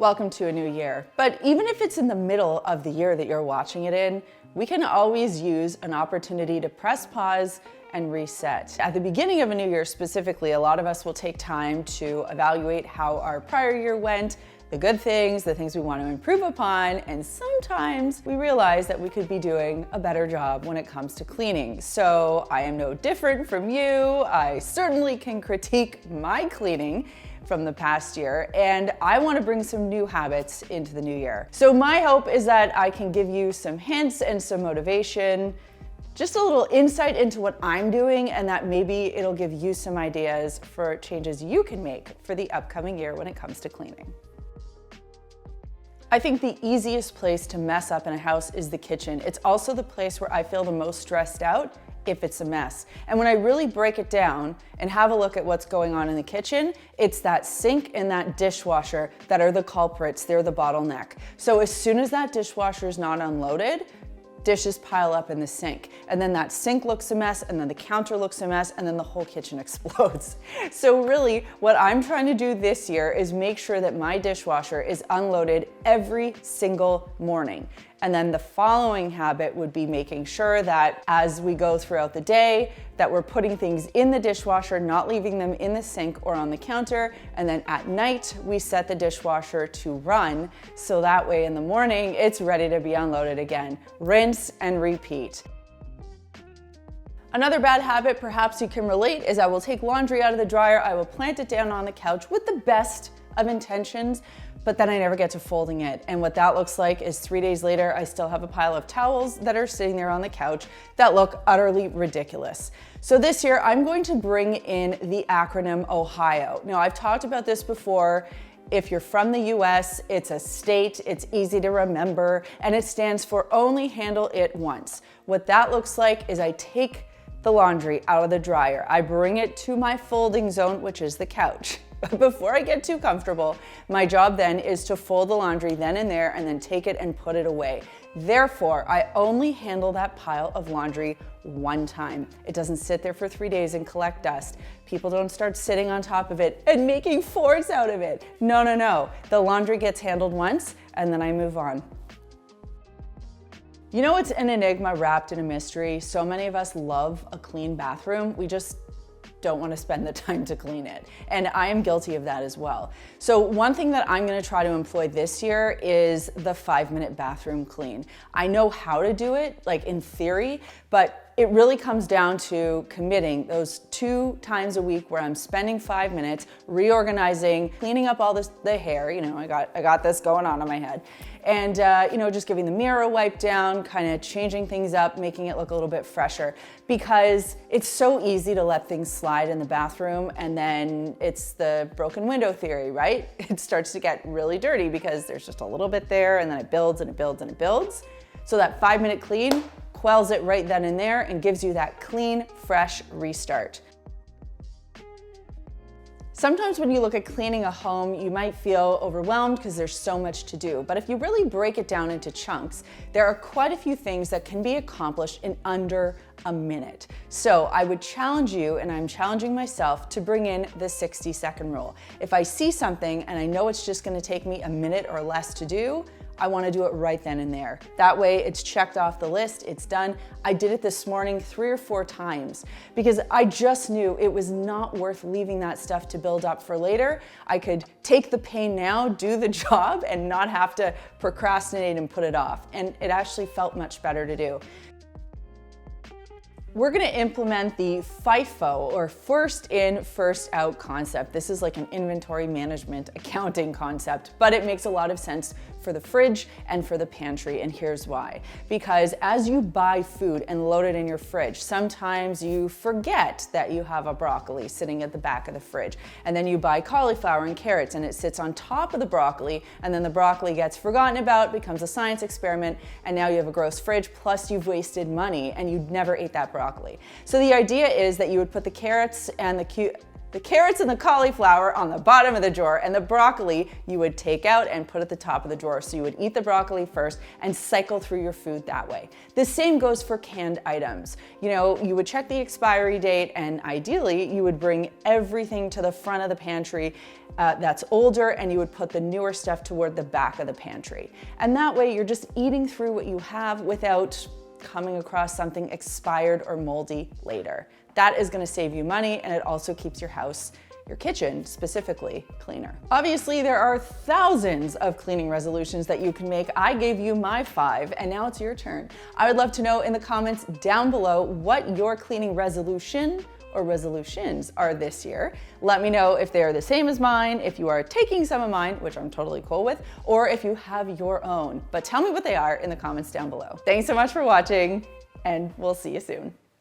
Welcome to a new year. But even if it's in the middle of the year that you're watching it in, we can always use an opportunity to press pause and reset. At the beginning of a new year specifically, a lot of us will take time to evaluate how our prior year went, the good things, the things we want to improve upon, and sometimes we realize that we could be doing a better job when it comes to cleaning. So I am no different from you. I certainly can critique my cleaning from the past year, and I want to bring some new habits into the new year. So my hope is that I can give you some hints and some motivation, just a little insight into what I'm doing, and that maybe it'll give you some ideas for changes you can make for the upcoming year when it comes to cleaning. I think the easiest place to mess up in a house is the kitchen. It's also the place where I feel the most stressed out if it's a mess. And when I really break it down and have a look at what's going on in the kitchen, it's that sink and that dishwasher that are the culprits. They're the bottleneck. So as soon as that dishwasher is not unloaded, dishes pile up in the sink, and then that sink looks a mess, and then the counter looks a mess, and then the whole kitchen explodes. So really, what I'm trying to do this year is make sure that my dishwasher is unloaded every single morning. And then the following habit would be making sure that as we go throughout the day, that we're putting things in the dishwasher, not leaving them in the sink or on the counter. And then at night, we set the dishwasher to run, so that way in the morning, it's ready to be unloaded again. Rinse and repeat. Another bad habit perhaps you can relate is I will take laundry out of the dryer, I will plant it down on the couch with the best of intentions, but then I never get to folding it. And what that looks like is 3 days later, I still have a pile of towels that are sitting there on the couch that look utterly ridiculous. So this year, I'm going to bring in the acronym OHIO. Now, I've talked about this before. If you're from the US, it's a state, it's easy to remember, and it stands for Only Handle It Once. What that looks like is I take the laundry out of the dryer. I bring it to my folding zone, which is the couch. But before I get too comfortable, my job then is to fold the laundry then and there and then take it and put it away. Therefore, I only handle that pile of laundry one time. It doesn't sit there for 3 days and collect dust. People don't start sitting on top of it and making forts out of it. No, no, no. The laundry gets handled once and then I move on. You know, it's an enigma wrapped in a mystery. So many of us love a clean bathroom. We just don't want to spend the time to clean it. And I am guilty of that as well. So one thing that I'm going to try to employ this year is the 5-minute bathroom clean. I know how to do it, like in theory, but it really comes down to committing those 2 times a week where I'm spending 5 minutes reorganizing, cleaning up all the hair. You know, I got this going on my head. And you know, just giving the mirror a wipe down, kind of changing things up, making it look a little bit fresher, because it's so easy to let things slide in the bathroom, and then it's the broken window theory, right? It starts to get really dirty because there's just a little bit there, and then it builds and it builds and it builds. So that 5-minute clean quells it right then and there and gives you that clean, fresh restart. Sometimes when you look at cleaning a home, you might feel overwhelmed because there's so much to do. But if you really break it down into chunks, there are quite a few things that can be accomplished in under a minute. So I would challenge you, and I'm challenging myself, to bring in the 60-second rule. If I see something and I know it's just going to take me a minute or less to do, I want to do it right then and there. That way it's checked off the list, it's done. I did it this morning 3 or 4 times because I just knew it was not worth leaving that stuff to build up for later. I could take the pain now, do the job, and not have to procrastinate and put it off. And it actually felt much better to do. We're gonna implement the FIFO, or first in, first out concept. This is like an inventory management accounting concept, but it makes a lot of sense for the fridge and for the pantry, and here's why. Because as you buy food and load it in your fridge, sometimes you forget that you have a broccoli sitting at the back of the fridge, and then you buy cauliflower and carrots and it sits on top of the broccoli, and then the broccoli gets forgotten about, becomes a science experiment, and now you have a gross fridge, plus you've wasted money and you never ate that broccoli. So the idea is that you would put the carrots and the The carrots and the cauliflower on the bottom of the drawer, and the broccoli you would take out and put at the top of the drawer. So you would eat the broccoli first and cycle through your food that way. The same goes for canned items. You know, you would check the expiry date, and ideally you would bring everything to the front of the pantry that's older, and you would put the newer stuff toward the back of the pantry. And that way you're just eating through what you have without coming across something expired or moldy later. That is going to save you money, and it also keeps your house, your kitchen specifically, cleaner. Obviously, there are thousands of cleaning resolutions that you can make. I gave you my 5, and now it's your turn. I would love to know in the comments down below what your cleaning resolution or resolutions are this year. Let me know if they are the same as mine, if you are taking some of mine, which I'm totally cool with, or if you have your own. But tell me what they are in the comments down below. Thanks so much for watching, and we'll see you soon.